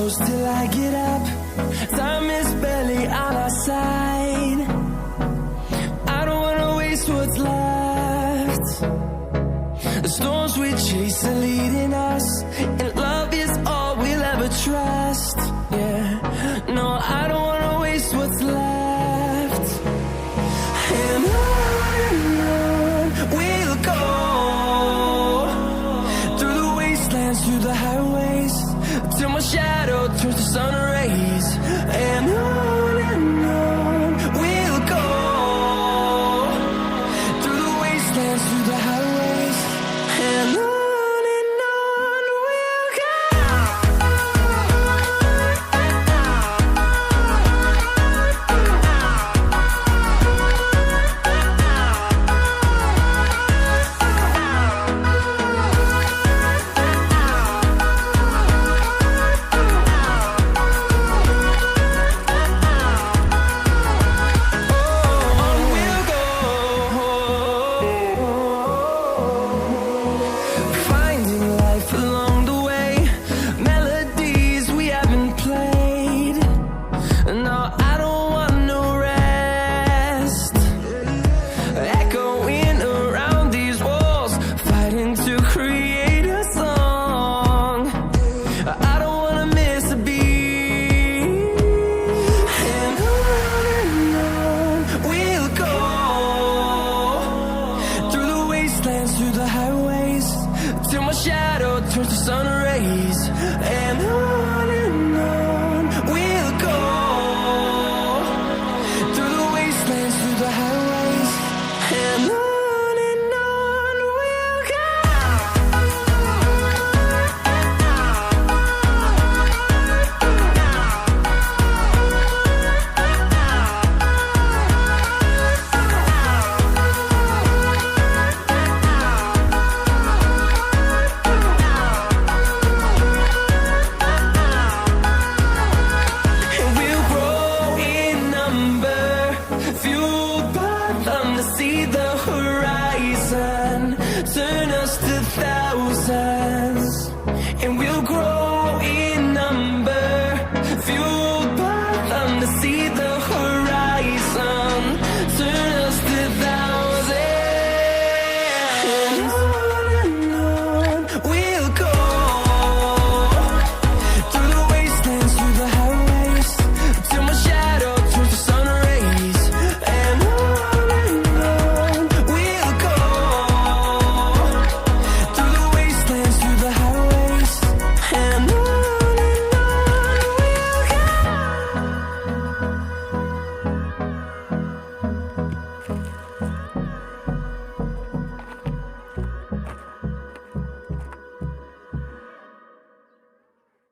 close till I get up. Time is barely on our side. I don't wanna waste what's left. The storms we chase are leading us, and love is all we'll ever trust. Yeah, no, I don't wanna waste what's left. And on we'll go, through the wastelands, through the highways, till my shadow turns to sun rays. And on we'll go, through the wastelands, through the highways, and on we'll go. Finding life along the way, melodies we haven't played. No, I don't want no rest. Echoing around these walls, fighting to create a song. I don't wanna miss a beat. And on we'll go, through the wastelands, through the highways, till my shadow turns to sun rays. And on we'll go, through the wastelands, through the highways, and on we'll go. And we'll grow in number, fueled by them to see the horizon, turn us to thousands. And we'll grow in number, fueled by them to see the